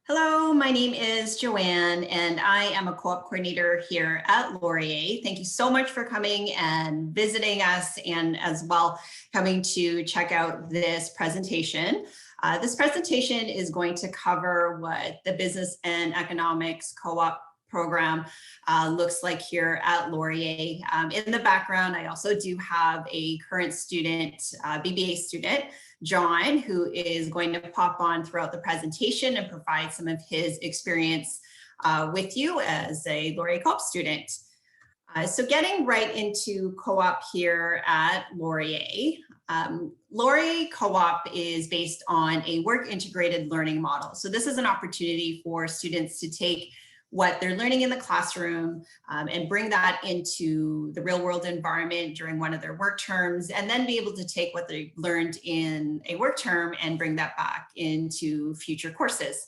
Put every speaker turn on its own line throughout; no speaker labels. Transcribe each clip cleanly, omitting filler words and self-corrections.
Hello, my name is Joanne, and I am a co-op coordinator here at Laurier. Thank you so much for coming and visiting us, and as well coming to check out this presentation. This presentation is going to cover what the Business and Economics Co-op program looks like here at Laurier. In the background, I also do have a current student, BBA student, John, who is going to pop on throughout the presentation and provide some of his experience with you as a Laurier Co-op student. So getting right into co-op here at Laurier. Laurier Co-op is based on a work integrated learning model. So this is an opportunity for students to take what they're learning in the classroom and bring that into the real world environment during one of their work terms, and then be able to take what they learned in a work term and bring that back into future courses.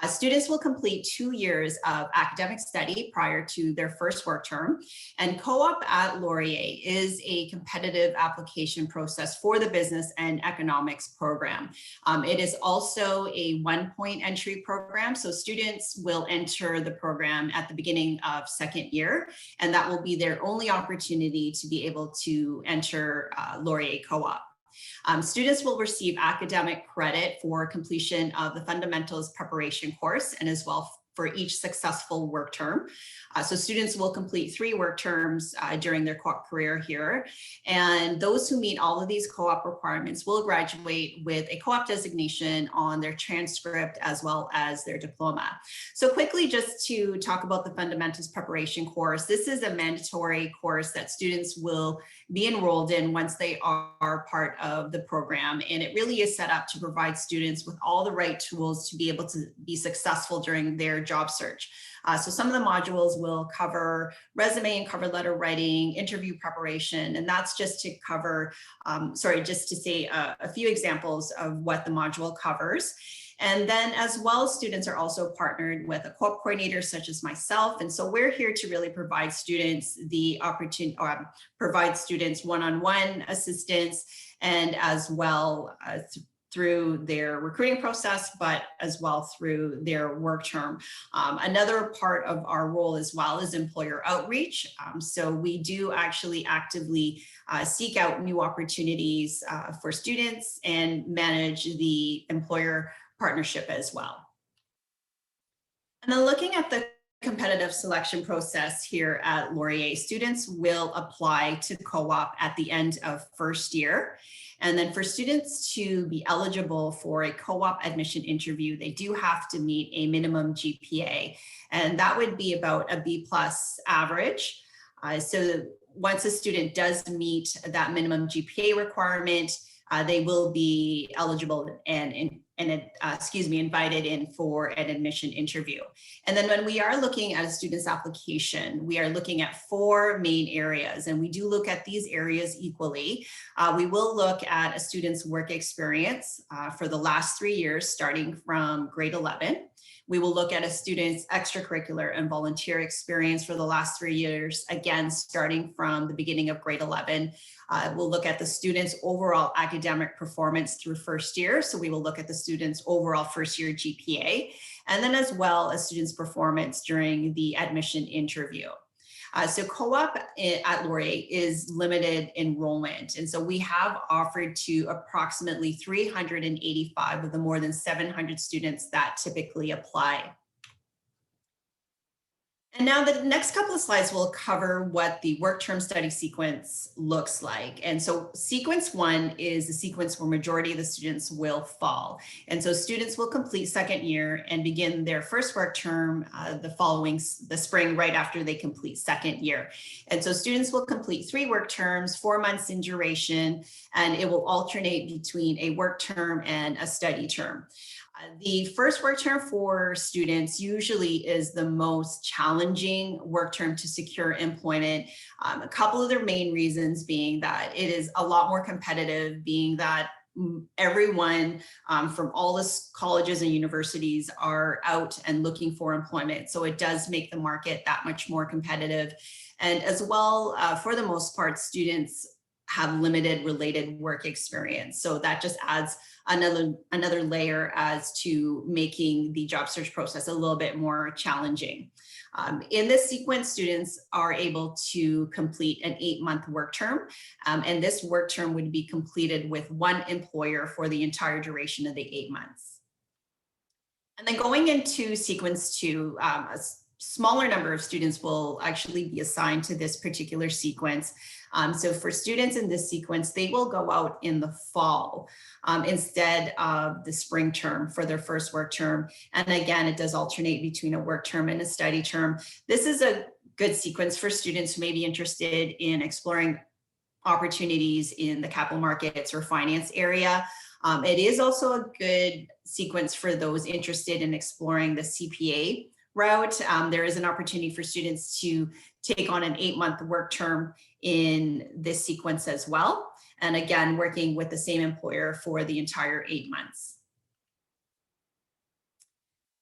Students will complete 2 years of academic study prior to their first work term, and co-op at Laurier is a competitive application process for the business and economics program. It is also a 1-point entry program, so students will enter the program at the beginning of second year, and that will be their only opportunity to be able to enter Laurier Co-op. Students will receive academic credit for completion of the fundamentals preparation course, and as well for each successful work term. So students will complete 3 work terms during their co-op career here. And those who meet all of these co-op requirements will graduate with a co-op designation on their transcript as well as their diploma. So quickly, just to talk about the fundamentals preparation course, this is a mandatory course that students will be enrolled in once they are part of the program. And it really is set up to provide students with all the right tools to be able to be successful during their job search. So some of the modules will cover resume and cover letter writing, interview preparation, and that's just to cover, just to say a few examples of what the module covers. And then as well, students are also partnered with a co-op coordinator such as myself. And so we're here to really provide students the opportunity, or provide students one-on-one assistance, and as well through their recruiting process, but as well through their work term. Another part of our role as well is employer outreach. So we do actually actively seek out new opportunities for students and manage the employer partnership as well. And then looking at the competitive selection process here at Laurier, students will apply to co-op at the end of first year. And then for students to be eligible for a co-op admission interview, they do have to meet a minimum GPA, and that would be about a B+ average. So once a student does meet that minimum GPA requirement, they will be eligible and invited in for an admission interview. And then when we are looking at a student's application, we are looking at 4 main areas, and we do look at these areas equally. We will look at a student's work experience for the last 3 years, starting from grade 11. We will look at a student's extracurricular and volunteer experience for the last 3 years, again, starting from the beginning of grade 11. We'll look at the student's overall academic performance through first year. So we will look at the student's overall first year GPA, and then as well as students' performance during the admission interview. So co-op at Laurier is limited enrollment. And so we have offered to approximately 385 of the more than 700 students that typically apply. And now the next couple of slides will cover what the work term study sequence looks like. And so sequence 1 is the sequence where majority of the students will fall. And so students will complete second year and begin their first work term the spring right after they complete second year. And so students will complete 3 work terms, 4 months in duration, and it will alternate between a work term and a study term. The first work term for students usually is the most challenging work term to secure employment. A couple of their main reasons being that it is a lot more competitive, being that everyone from all the colleges and universities are out and looking for employment. So it does make the market that much more competitive. And as well, for the most part, students have limited related work experience. So that just adds another layer as to making the job search process a little bit more challenging. In this sequence, students are able to complete an 8-month work term, and this work term would be completed with one employer for the entire duration of the 8 months. And then going into sequence 2, a smaller number of students will actually be assigned to this particular sequence. So for students in this sequence, they will go out in the fall instead of the spring term for their first work term. And again, it does alternate between a work term and a study term. This is a good sequence for students who may be interested in exploring opportunities in the capital markets or finance area. It is also a good sequence for those interested in exploring the CPA route. There is an opportunity for students to take on an 8-month work term in this sequence as well. And again, working with the same employer for the entire 8 months.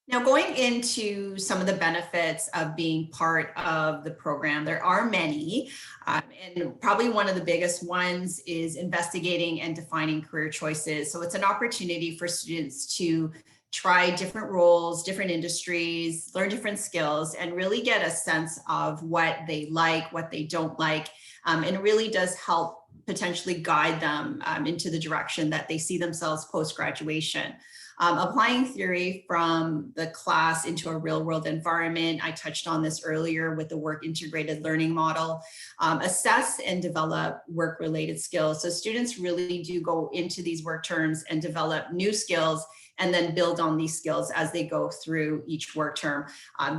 Now, going into some of the benefits of being part of the program, there are many, and probably one of the biggest ones is investigating and defining career choices. So it's an opportunity for students to try different roles, different industries, learn different skills, and really get a sense of what they like, what they don't like, and it really does help potentially guide them into the direction that they see themselves post-graduation. Applying theory from the class into a real world environment. I touched on this earlier with the work integrated learning model. Assess and develop work related skills. So students really do go into these work terms and develop new skills and then build on these skills as they go through each work term.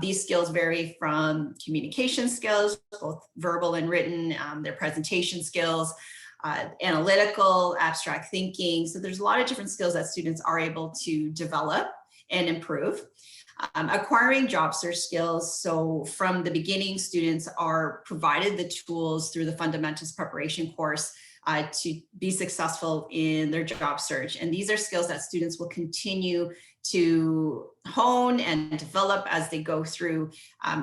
These skills vary from communication skills, both verbal and written, their presentation skills, analytical, abstract thinking. So there's a lot of different skills that students are able to develop and improve. Acquiring job search skills. So from the beginning, students are provided the tools through the fundamentals preparation course to be successful in their job search. And these are skills that students will continue to hone and develop as they go through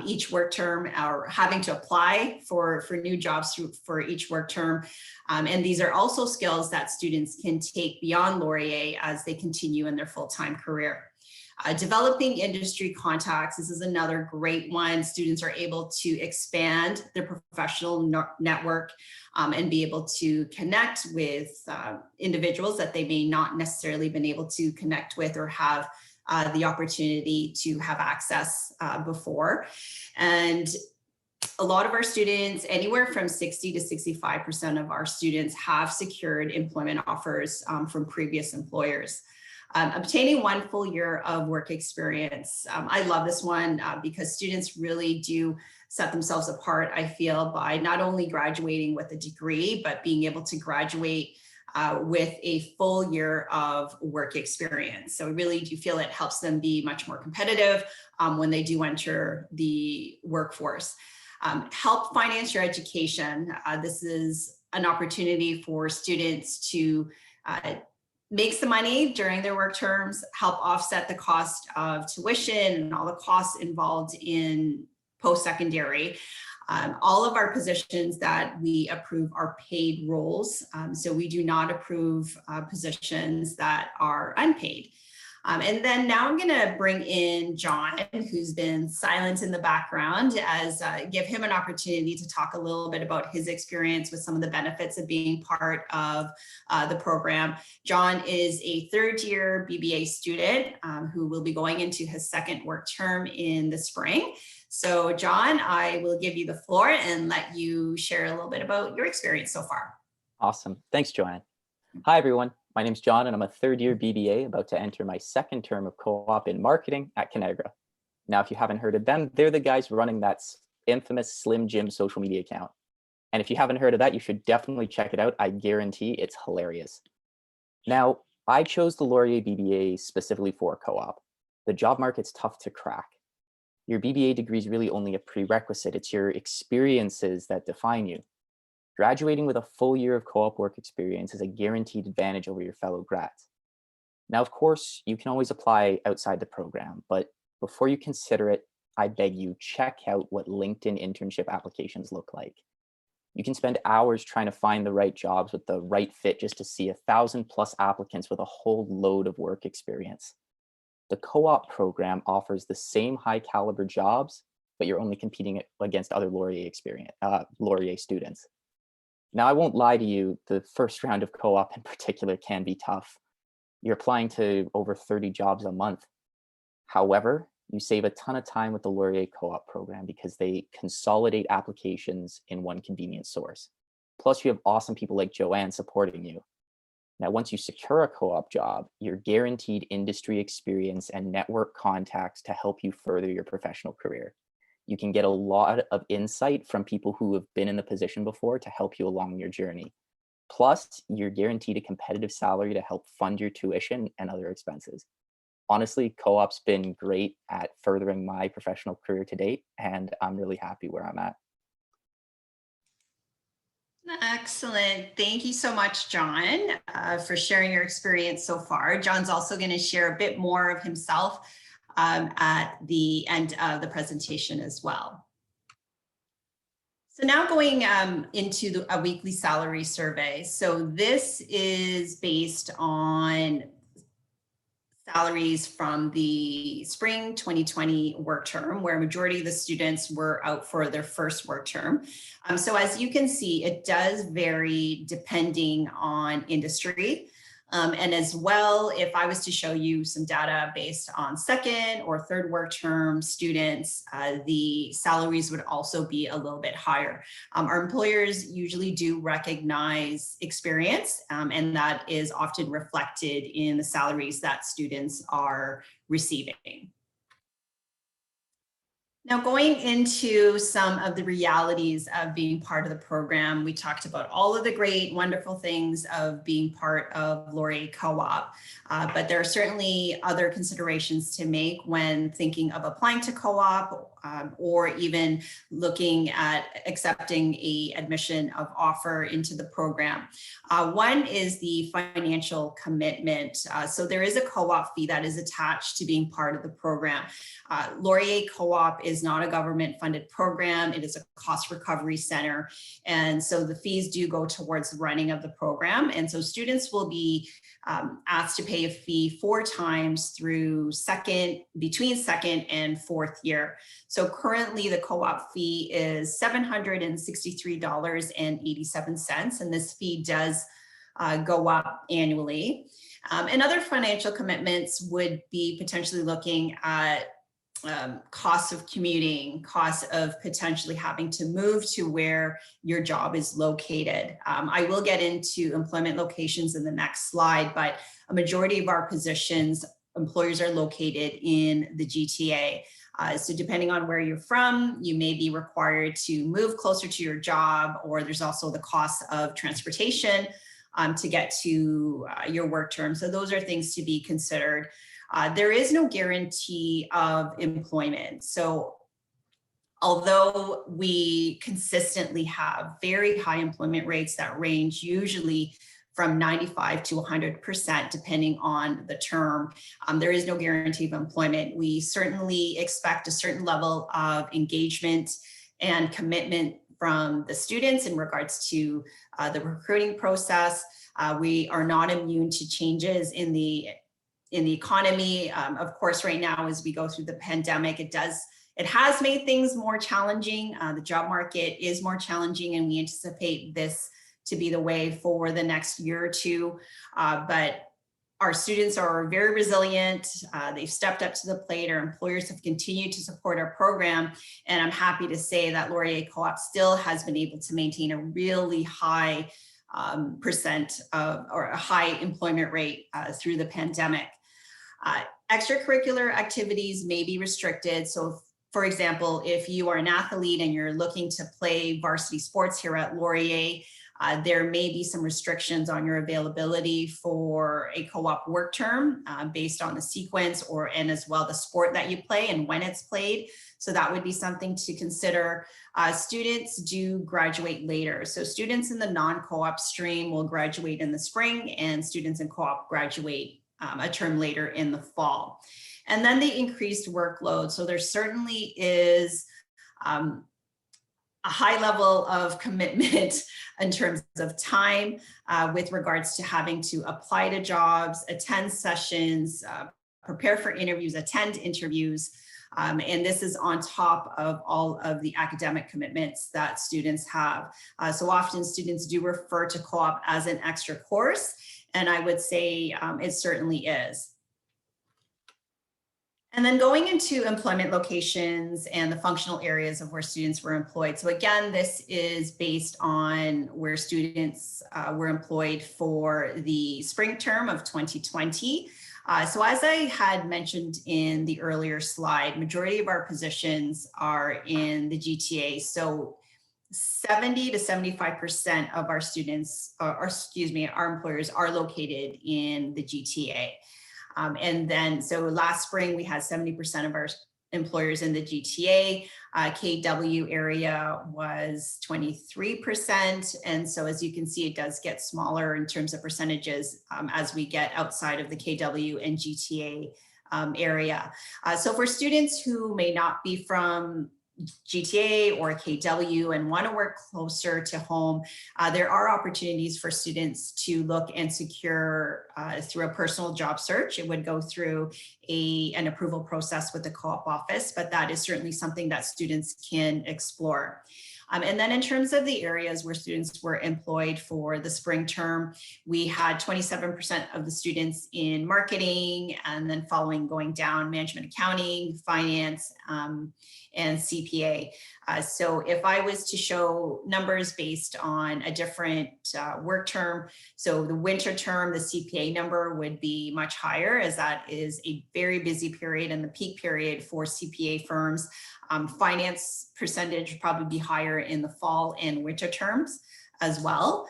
each work term, or having to apply for new jobs for each work term. And these are also skills that students can take beyond Laurier as they continue in their full-time career. Developing industry contacts. This is another great one. Students are able to expand their professional network and be able to connect with individuals that they may not necessarily been able to connect with or have the opportunity to have access before. And a lot of our students, anywhere from 60 to 65% of our students have secured employment offers from previous employers. Obtaining 1 full year of work experience. I love this one because students really do set themselves apart, I feel, by not only graduating with a degree, but being able to graduate with a full year of work experience. So I really do feel it helps them be much more competitive when they do enter the workforce. Help finance your education. This is an opportunity for students to make some money during their work terms, help offset the cost of tuition and all the costs involved in post-secondary. All of our positions that we approve are paid roles. So we do not approve positions that are unpaid. And then now I'm going to bring in John, who's been silent in the background, as give him an opportunity to talk a little bit about his experience with some of the benefits of being part of the program. John is a third-year BBA student who will be going into his second work term in the spring. So John, I will give you the floor and let you share a little bit about your experience so far.
Awesome. Thanks, Joanne. Hi, everyone. My name's John, and I'm a third-year BBA about to enter my second term of co-op in marketing at Conagra. Now, if you haven't heard of them, they're the guys running that infamous Slim Jim social media account. And if you haven't heard of that, you should definitely check it out. I guarantee it's hilarious. Now, I chose the Laurier BBA specifically for co-op. The job market's tough to crack. Your BBA degree is really only a prerequisite. It's your experiences that define you. Graduating with a full year of co-op work experience is a guaranteed advantage over your fellow grads. Now, of course, you can always apply outside the program, but before you consider it, I beg you, check out what LinkedIn internship applications look like. You can spend hours trying to find the right jobs with the right fit just to see 1,000+ applicants with a whole load of work experience. The co-op program offers the same high caliber jobs, but you're only competing against other Laurier students. Now, I won't lie to you, the first round of co-op in particular can be tough. You're applying to over 30 jobs a month. However, you save a ton of time with the Laurier co-op program because they consolidate applications in one convenient source. Plus, you have awesome people like Joanne supporting you. Now, once you secure a co-op job, you're guaranteed industry experience and network contacts to help you further your professional career. You can get a lot of insight from people who have been in the position before to help you along your journey. Plus, you're guaranteed a competitive salary to help fund your tuition and other expenses. Honestly, co-op's been great at furthering my professional career to date, and I'm really happy where I'm at.
Excellent. Thank you so much, John, for sharing your experience so far. John's also going to share a bit more of himself at the end of the presentation as well. So now going into a weekly salary survey. So this is based on salaries from the spring 2020 work term, where a majority of the students were out for their first work term. So as you can see, it does vary depending on industry. And as well, if I was to show you some data based on second or third work term students, the salaries would also be a little bit higher. Our employers usually do recognize experience, and that is often reflected in the salaries that students are receiving. Now, going into some of the realities of being part of the program, we talked about all of the great, wonderful things of being part of Laurier Co-op, but there are certainly other considerations to make when thinking of applying to co-op or even looking at accepting a admission of offer into the program. One is the financial commitment. So there is a co-op fee that is attached to being part of the program. Laurier Co-op is not a government funded program. It is a cost recovery center. And so the fees do go towards the running of the program. And so students will be asked to pay a fee 4 times through between second and fourth year. So currently the co-op fee is $763.87. And this fee does go up annually. And other financial commitments would be potentially looking at costs of commuting, costs of potentially having to move to where your job is located. I will get into employment locations in the next slide, but a majority of our positions, employers are located in the GTA. So depending on where you're from, you may be required to move closer to your job, or there's also the cost of transportation to get to your work term. So those are things to be considered. There is no guarantee of employment. So although we consistently have very high employment rates that range usually from 95 to 100%, depending on the term, there is no guarantee of employment. We certainly expect a certain level of engagement and commitment from the students in regards to the recruiting process. We are not immune to changes in the economy. Of course, right now, as we go through the pandemic, it has made things more challenging. The job market is more challenging, and we anticipate this to be the way for the next year or two. But our students are very resilient. They've stepped up to the plate. Our employers have continued to support our program. And I'm happy to say that Laurier Co-op still has been able to maintain a really high percent or a high employment rate through the pandemic. Extracurricular activities may be restricted. So for example, if you are an athlete and you're looking to play varsity sports here at Laurier, there may be some restrictions on your availability for a co-op work term based on the sequence and as well the sport that you play and when it's played. So that would be something to consider. Students do graduate later. So students in the non-co-op stream will graduate in the spring, and students in co-op graduate a term later in the fall. And then the increased workload. So there certainly is a high level of commitment in terms of time with regards to having to apply to jobs, attend sessions, prepare for interviews, attend interviews. And this is on top of all of the academic commitments that students have. So often students do refer to co-op as an extra course, and I would say it certainly is. And then going into employment locations and the functional areas of where students were employed. So again, this is based on where students were employed for the spring term of 2020. So as I had mentioned in the earlier slide, majority of our positions are in the GTA. So 70 to 75% of our students, or excuse me, our employers are located in the GTA. And then, so last spring, we had 70% of our employers in the GTA. KW area was 23%. And so as you can see, it does get smaller in terms of percentages as we get outside of the KW and GTA area. So for students who may not be from GTA or KW and want to work closer to home, there are opportunities for students to look and secure through a personal job search. It would go through an approval process with the co-op office, but that is certainly something that students can explore. And then in terms of the areas where students were employed for the spring term, we had 27% of the students in marketing, and then following going down management accounting, finance, and CPA. So if I was to show numbers based on a different work term, so the winter term, the CPA number would be much higher, as that is a very busy period and the peak period for CPA firms. Finance percentage would probably be higher in the fall and winter terms as well.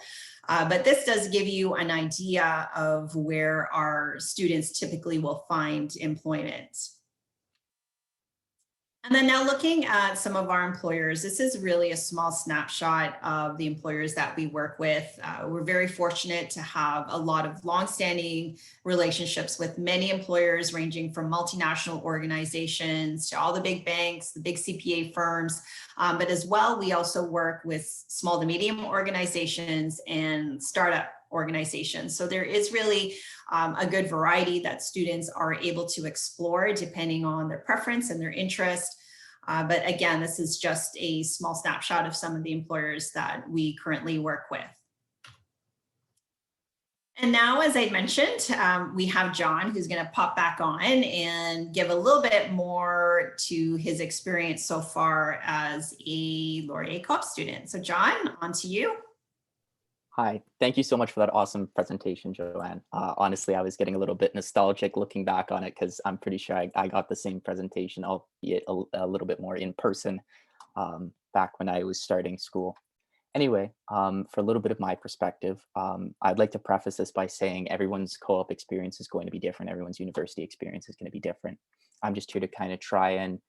But this does give you an idea of where our students typically will find employment. And then now looking at some of our employers, this is really a small snapshot of the employers that we work with. We're very fortunate to have a lot of longstanding relationships with many employers, ranging from multinational organizations to all the big banks, the big CPA firms. But as well, we also work with small to medium organizations and startup organizations. So there is really a good variety that students are able to explore depending on their preference and their interest. But again, this is just a small snapshot of some of the employers that we currently work with. And now, as I mentioned, we have John, who's going to pop back on and give a little bit more to his experience so far as a Laurier Co-op student. So John, on to you.
Hi, thank you so much for that awesome presentation, Joanne. Honestly, I was getting a little bit nostalgic looking back on it because I'm pretty sure I got the same presentation, albeit a little bit more in person back when I was starting school. Anyway, for a little bit of my perspective, I'd like to preface this by saying everyone's co-op experience is going to be different. Everyone's university experience is going to be different. I'm just here to kind of try and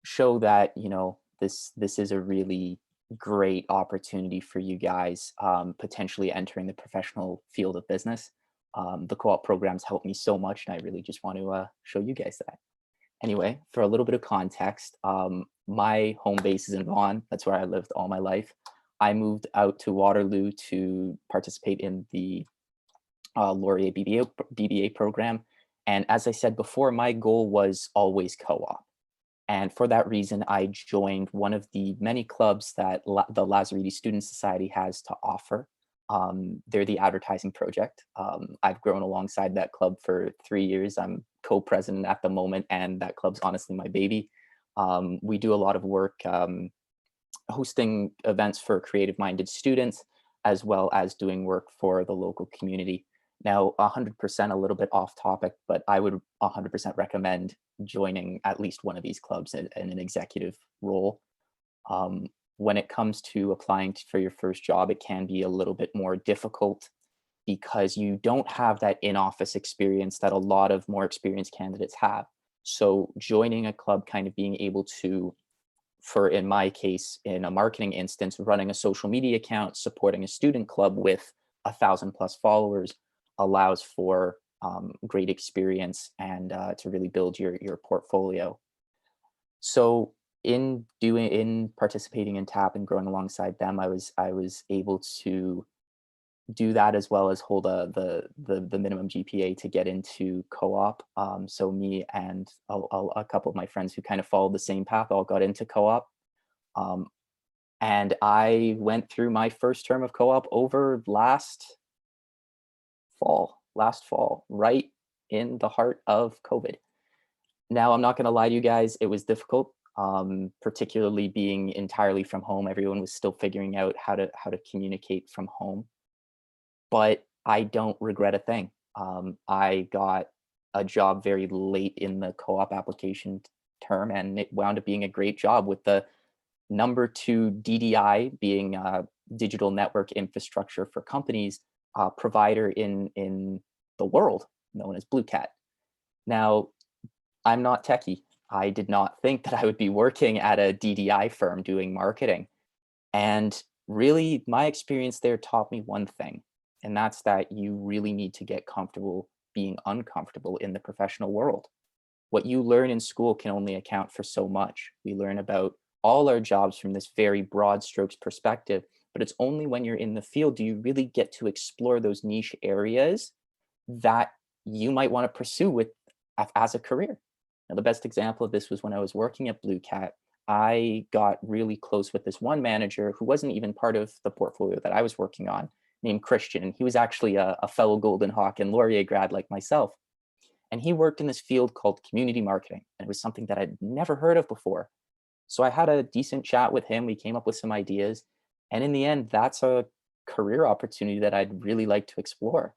show that, you know, this is a really great opportunity for you guys potentially entering the professional field of business. The co-op programs helped me so much, and I really just want to show you guys that. Anyway, for a little bit of context, my home base is in Vaughan. That's where I lived all my life. I moved out to Waterloo to participate in the Laurier BBA program. And as I said before, my goal was always co-op. And for that reason, I joined one of the many clubs that the Laurier Student Society has to offer. They're the advertising project. I've grown alongside that club for 3 years. I'm co-president at the moment, and that club's honestly my baby. We do a lot of work hosting events for creative-minded students, as well as doing work for the local community. Now, 100% a little bit off topic, but I would 100% recommend joining at least one of these clubs in an executive role. When it comes to applying for your first job, it can be a little bit more difficult because you don't have that in-office experience that a lot of more experienced candidates have. So joining a club, kind of being able to, in my case, in a marketing instance, running a social media account, supporting a student club with 1,000+ followers allows for great experience and to really build your portfolio. So in participating in TAP and growing alongside them, I was able to do that as well as hold the minimum GPA to get into co-op. So me and a couple of my friends who kind of followed the same path all got into co-op. And I went through my first term of co-op over last fall, right in the heart of COVID. Now, I'm not going to lie to you guys, it was difficult, particularly being entirely from home. Everyone was still figuring out how to communicate from home, but I don't regret a thing. I got a job very late in the co-op application term, and it wound up being a great job with the number 2 DDI, being digital network infrastructure for companies, provider in the world, known as Blue Cat. Now, I'm not techie. I did not think that I would be working at a DDI firm doing marketing. And really, my experience there taught me one thing, and that's that you really need to get comfortable being uncomfortable in the professional world. What you learn in school can only account for so much. We learn about all our jobs from this very broad strokes perspective, but it's only when you're in the field do you really get to explore those niche areas that you might want to pursue as a career. Now, the best example of this was when I was working at Blue Cat. I got really close with this one manager who wasn't even part of the portfolio that I was working on, named Christian. And he was actually a fellow Golden Hawk and Laurier grad like myself. And he worked in this field called community marketing. And it was something that I'd never heard of before. So I had a decent chat with him. We came up with some ideas. And in the end, that's a career opportunity that I'd really like to explore.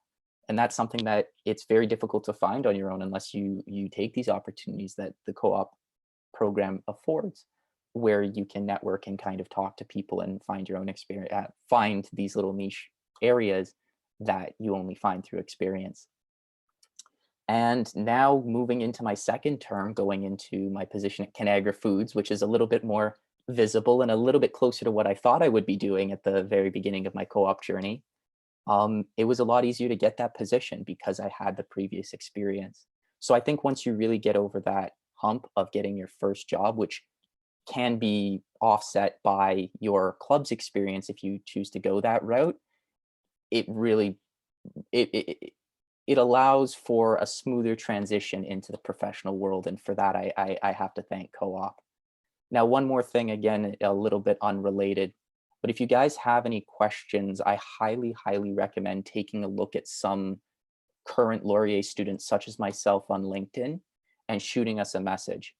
And that's something that it's very difficult to find on your own unless you take these opportunities that the co-op program affords, where you can network and kind of talk to people and find your own experience, find these little niche areas that you only find through experience. And now moving into my second term, going into my position at Conagra Foods, which is a little bit more visible and a little bit closer to what I thought I would be doing at the very beginning of my co-op journey. It was a lot easier to get that position because I had the previous experience. So I think once you really get over that hump of getting your first job, which can be offset by your club's experience if you choose to go that route, it really it allows for a smoother transition into the professional world. And for that, I have to thank co-op. Now, one more thing, again, a little bit unrelated, but if you guys have any questions, I highly, highly recommend taking a look at some current Laurier students, such as myself, on LinkedIn and shooting us a message.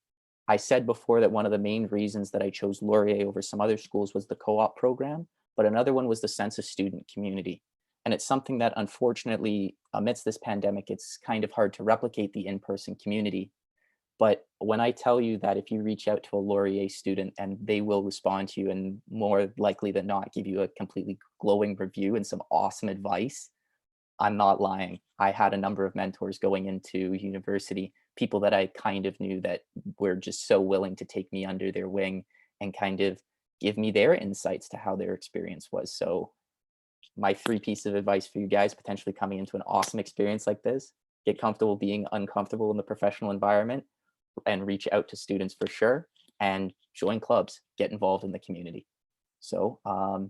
I said before that one of the main reasons that I chose Laurier over some other schools was the co-op program, but another one was the sense of student community. And it's something that, unfortunately, amidst this pandemic, it's kind of hard to replicate the in-person community. But when I tell you that if you reach out to a Laurier student and they will respond to you and more likely than not give you a completely glowing review and some awesome advice, I'm not lying. I had a number of mentors going into university, people that I kind of knew that were just so willing to take me under their wing and kind of give me their insights to how their experience was. So my 3 pieces of advice for you guys potentially coming into an awesome experience like this: get comfortable being uncomfortable in the professional environment and reach out to students for sure, and join clubs, get involved in the community. So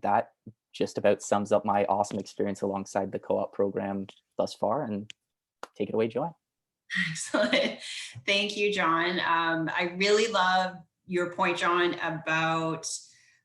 that just about sums up my awesome experience alongside the co-op program thus far, and take it away, Joanne.
Excellent. Thank you, John. I really love your point, John, about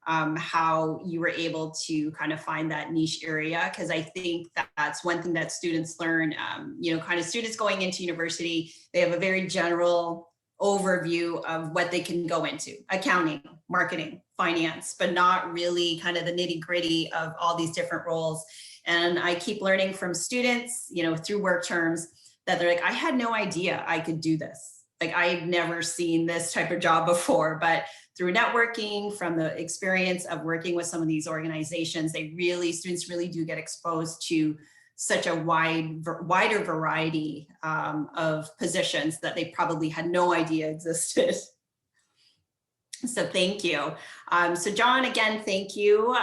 how you were able to kind of find that niche area, because I think that's one thing that students learn. Kind of students going into university, they have a very general overview of what they can go into: accounting, marketing, finance, but not really kind of the nitty gritty of all these different roles. And I keep learning from students, through work terms, that they're like, I had no idea I could do this. Like, I had never seen this type of job before, but through networking, from the experience of working with some of these organizations, students really do get exposed to such a wider variety of positions that they probably had no idea existed. So thank you. So John, again, thank you.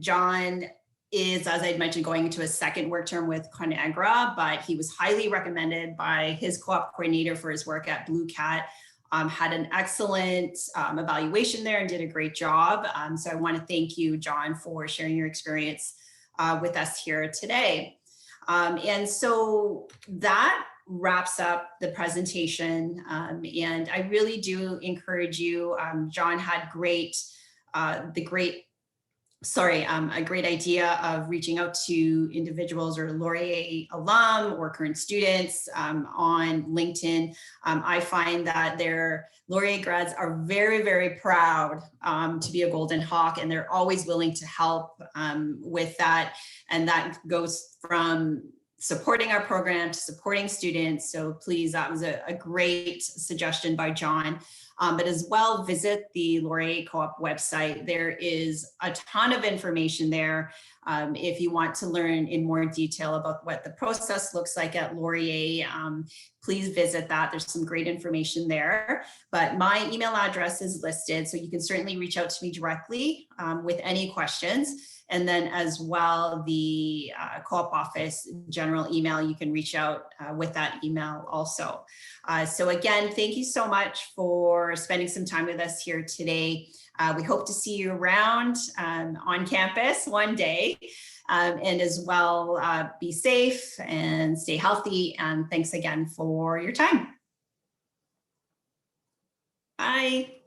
John is, as I mentioned, going into a second work term with Conagra, but he was highly recommended by his co-op coordinator for his work at Blue Cat. had an excellent evaluation there and did a great job. So I want to thank you, John, for sharing your experience with us here today. And so that wraps up the presentation. And I really do encourage you. John had a great idea of reaching out to individuals or Laurier alum or current students on LinkedIn. I find that their Laurier grads are very, very proud to be a Golden Hawk, and they're always willing to help with that. And that goes from supporting our program to supporting students. So please, that was a great suggestion by John. But as well, visit the Laurier Co-op website. There is a ton of information there. If you want to learn in more detail about what the process looks like at Laurier, please visit that. There's some great information there. But my email address is listed, so you can certainly reach out to me directly with any questions. And then as well, the co-op office general email, you can reach out with that email also. So again, thank you so much for spending some time with us here today. We hope to see you around on campus one day. And as well, be safe and stay healthy. And thanks again for your time. Bye.